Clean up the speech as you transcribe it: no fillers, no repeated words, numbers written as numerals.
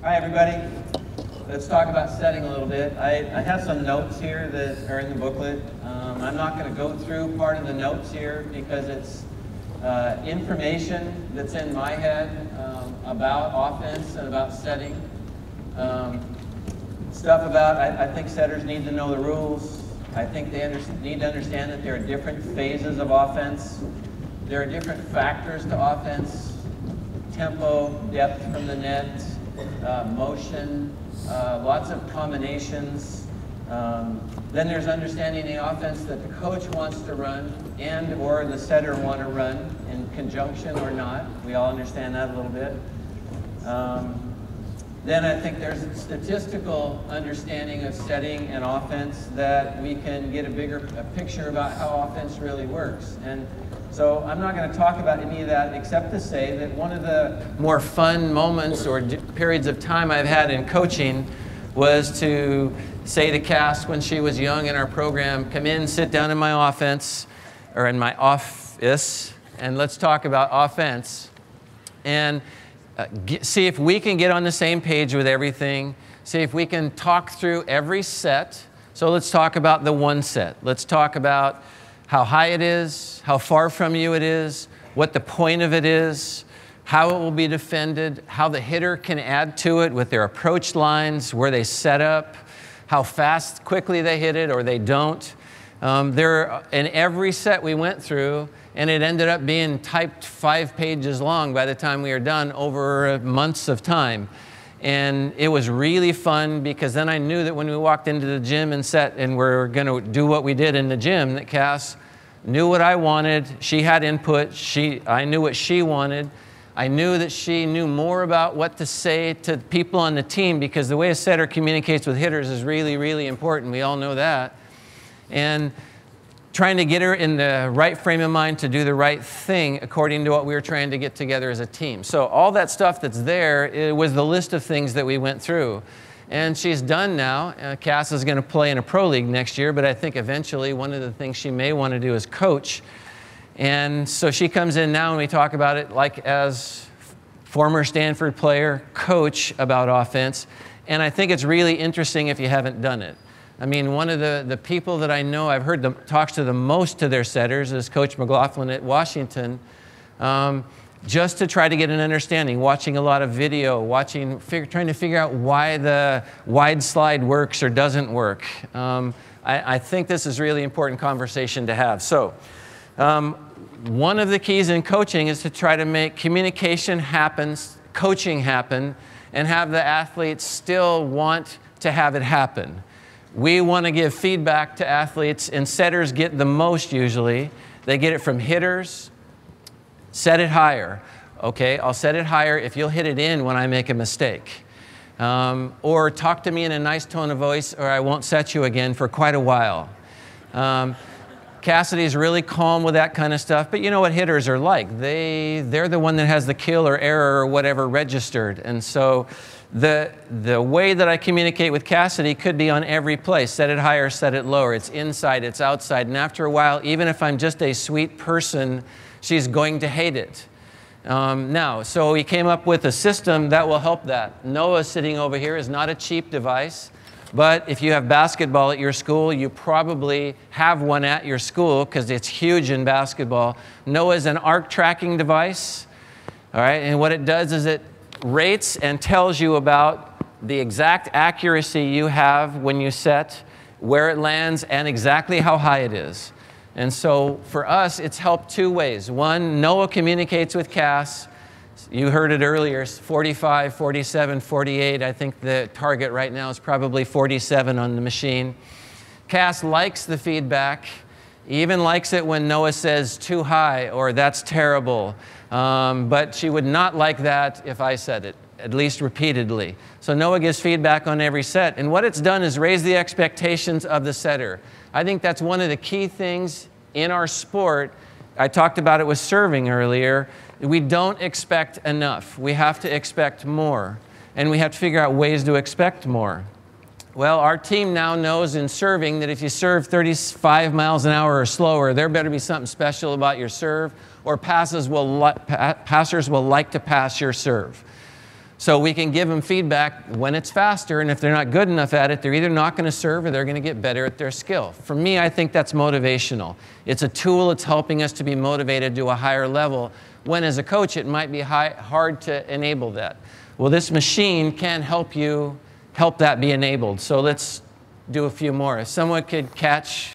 Hi, everybody. Let's talk about setting a little bit. I have some notes here that are in the booklet. I'm not going to go through part of the notes here because it's information that's in my head about offense and about setting. Stuff about, I think setters need to know the rules. I think they need to understand that there are different phases of offense. There are different factors to offense. Tempo, depth from the net, motion, lots of combinations. Then there's understanding the offense that the coach wants to run and or the setter want to run in conjunction or not. We all understand that a little bit. Then I think there's a statistical understanding of setting and offense that we can get a picture about how offense really works. And so I'm not going to talk about any of that except to say that one of the more fun moments or periods of time I've had in coaching was to say to Cass when she was young in our program, come in, sit down in my office, and let's talk about offense. And see if we can get on the same page with everything. See if we can talk through every set. So let's talk about the one set. Let's talk about how high it is, how far from you it is, what the point of it is, how it will be defended, how the hitter can add to it with their approach lines, where they set up, how fast, quickly they hit it or they don't. In every set we went through, and it ended up being typed 5 pages long by the time we were done over months of time. And it was really fun because then I knew that when we walked into the gym and set and we're going to do what we did in the gym, that Cass knew what I wanted. She had input. I knew what she wanted. I knew that she knew more about what to say to people on the team because the way a setter communicates with hitters is really, really important. We all know that. And trying to get her in the right frame of mind to do the right thing according to what we were trying to get together as a team. So all that stuff that's there, it was the list of things that we went through. And she's done now. Cass is going to play in a pro league next year, but I think eventually one of the things she may want to do is coach. And so she comes in now and we talk about it like as former Stanford player, coach about offense. And I think it's really interesting if you haven't done it. I mean, one of the people that I know I've heard talks to the most to their setters is Coach McLaughlin at Washington, just to try to get an understanding, watching a lot of video, trying to figure out why the wide slide works or doesn't work. I think this is really important conversation to have. So one of the keys in coaching is to try to make communication happen, coaching happen, and have the athletes still want to have it happen. We want to give feedback to athletes, and setters get the most usually. They get it from hitters. Set it higher. Okay, I'll set it higher if you'll hit it in when I make a mistake. Or talk to me in a nice tone of voice, or I won't set you again for quite a while. Cassidy's really calm with that kind of stuff, but you know what hitters are like. They're the one that has the kill or error or whatever registered. And so the way that I communicate with Cassidy could be on every play. Set it higher, set it lower. It's inside, it's outside. And after a while, even if I'm just a sweet person, she's going to hate it. So we came up with a system that will help that. Noah sitting over here is not a cheap device, but if you have basketball at your school, you probably have one at your school because it's huge in basketball. Noah is an arc tracking device, all right? And what it does is it rates and tells you about the exact accuracy you have when you set, where it lands, and exactly how high it is. And so for us, it's helped 2 ways. One, Noah communicates with Cass. You heard it earlier, 45, 47, 48. I think the target right now is probably 47 on the machine. Cass likes the feedback, even likes it when Noah says too high or that's terrible. But she would not like that if I said it, at least repeatedly. So Noah gives feedback on every set. And what it's done is raise the expectations of the setter. I think that's one of the key things in our sport. I talked about it with serving earlier. We don't expect enough. We have to expect more. And we have to figure out ways to expect more. Well, our team now knows in serving that if you serve 35 miles an hour or slower, there better be something special about your serve, or passers will like to pass your serve. So we can give them feedback when it's faster, and if they're not good enough at it, they're either not going to serve or they're going to get better at their skill. For me, I think that's motivational. It's a tool that's helping us to be motivated to a higher level, when as a coach it might be hard to enable that. Well, this machine can help that be enabled. So let's do a few more. If someone could catch